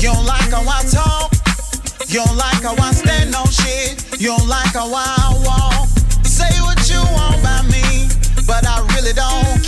You don't like how I talk. You don't like how I stand on shit. You don't like how I walk. Say what you want about me, but I really don't